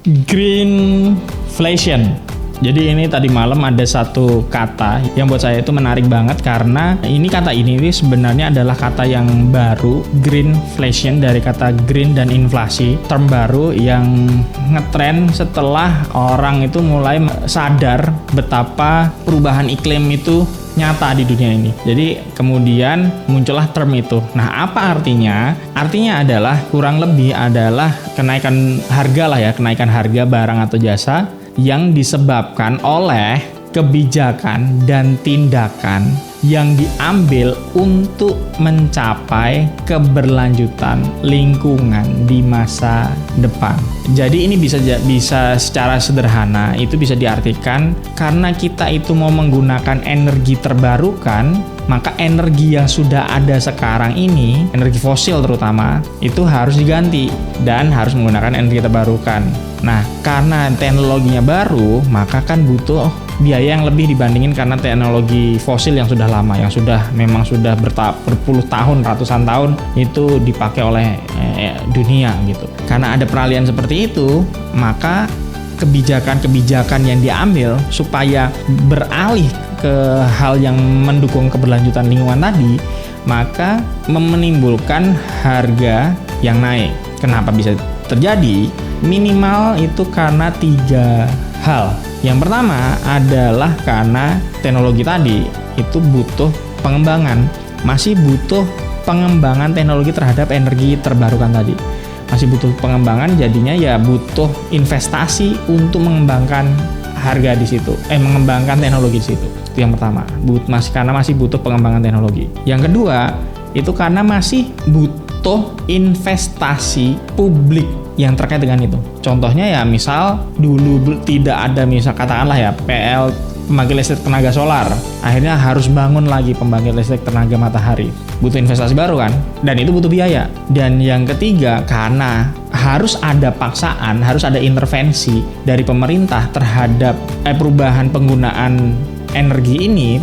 Greenflation. Jadi ini tadi malam ada satu kata yang buat saya itu menarik banget karena kata ini sebenarnya adalah kata yang baru, greenflation, dari kata green dan inflasi, term baru yang ngetren setelah orang itu mulai sadar betapa perubahan iklim itu nyata di dunia ini. Jadi kemudian muncullah term itu. Nah, apa artinya? Artinya adalah kurang lebih adalah kenaikan harga barang atau jasa yang disebabkan oleh kebijakan dan tindakan yang diambil untuk mencapai keberlanjutan lingkungan di masa depan. Jadi ini bisa secara sederhana itu bisa diartikan karena kita itu mau menggunakan energi terbarukan, maka energi yang sudah ada sekarang ini, energi fosil terutama, itu harus diganti dan harus menggunakan energi terbarukan. Nah, karena teknologinya baru, maka kan butuh biaya yang lebih dibandingin karena teknologi fosil yang sudah lama, yang memang sudah berpuluh tahun, ratusan tahun itu dipakai oleh dunia gitu. Karena ada peralihan seperti itu, maka kebijakan-kebijakan yang diambil supaya beralih ke hal yang mendukung keberlanjutan lingkungan tadi, maka menimbulkan harga yang naik. Kenapa bisa terjadi? Minimal itu karena 3 hal. Yang pertama adalah karena teknologi tadi itu butuh pengembangan, masih butuh pengembangan teknologi terhadap energi terbarukan tadi. Masih butuh pengembangan, jadinya ya butuh investasi untuk mengembangkan harga di situ, mengembangkan teknologi di situ. Itu yang pertama, karena masih butuh pengembangan teknologi. Yang kedua, itu karena masih butuh investasi publik yang terkait dengan itu. Contohnya ya misal dulu tidak ada, misal katakanlah ya PL, pembangkit listrik tenaga solar, akhirnya harus bangun lagi pembangkit listrik tenaga matahari. Butuh investasi baru kan, dan itu butuh biaya. Dan yang ketiga, karena harus ada paksaan, harus ada intervensi dari pemerintah terhadap perubahan penggunaan energi ini,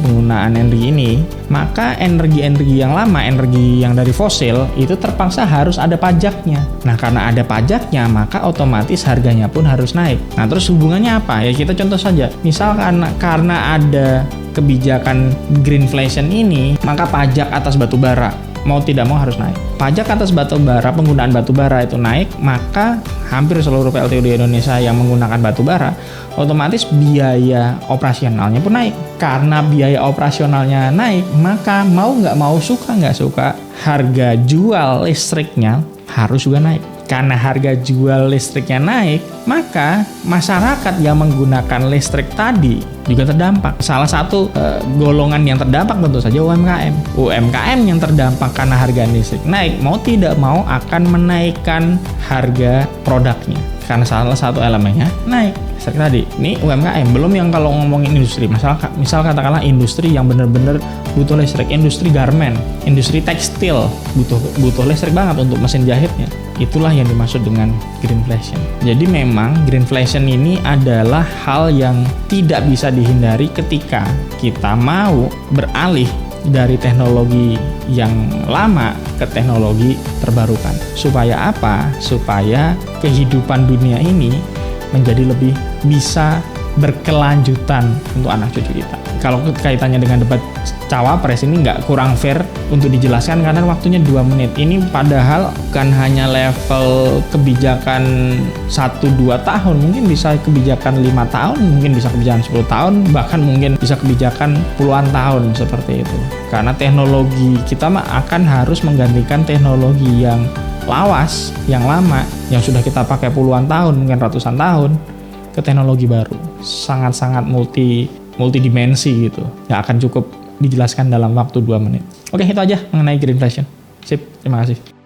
maka energi-energi yang lama, energi yang dari fosil itu terpaksa harus ada pajaknya. Nah, karena ada pajaknya, maka otomatis harganya pun harus naik. Nah, terus hubungannya apa? Ya kita contoh saja. Misal karena ada kebijakan greenflation ini, maka pajak atas batu bara mau tidak mau harus naik. Pajak atas batu bara, penggunaan batu bara itu naik, maka hampir seluruh PLTU di Indonesia yang menggunakan batu bara, otomatis biaya operasionalnya pun naik. Karena biaya operasionalnya naik, maka mau nggak mau, suka nggak suka, harga jual listriknya harus juga naik. Karena harga jual listriknya naik, maka masyarakat yang menggunakan listrik tadi juga terdampak. Salah satu golongan yang terdampak tentu saja UMKM. UMKM yang terdampak karena harga listrik naik, mau tidak mau akan menaikkan harga produknya. Karena salah satu elemennya naik listrik tadi. Ini UMKM, belum yang kalau ngomongin industri. Misal katakanlah industri yang benar-benar butuh listrik, industri garment, industri tekstil, butuh listrik banget untuk mesin jahitnya. Itulah yang dimaksud dengan greenflation. Jadi memang greenflation ini adalah hal yang tidak bisa dihindari ketika kita mau beralih dari teknologi yang lama ke teknologi terbarukan. Supaya apa? Supaya kehidupan dunia ini menjadi lebih bisa berkelanjutan untuk anak cucu kita. Kalau kaitannya dengan debat cawapres ini nggak kurang fair untuk dijelaskan karena waktunya 2 menit. Ini padahal bukan hanya level kebijakan 1-2 tahun, mungkin bisa kebijakan 5 tahun, mungkin bisa kebijakan 10 tahun, bahkan mungkin bisa kebijakan puluhan tahun seperti itu. Karena teknologi kita akan harus menggantikan teknologi yang lawas, yang lama, yang sudah kita pakai puluhan tahun, mungkin ratusan tahun, ke teknologi baru. Sangat-sangat multidimensi gitu. Nggak akan cukup dijelaskan dalam waktu 2 menit. Oke, itu aja mengenai greenflation. Sip, terima kasih.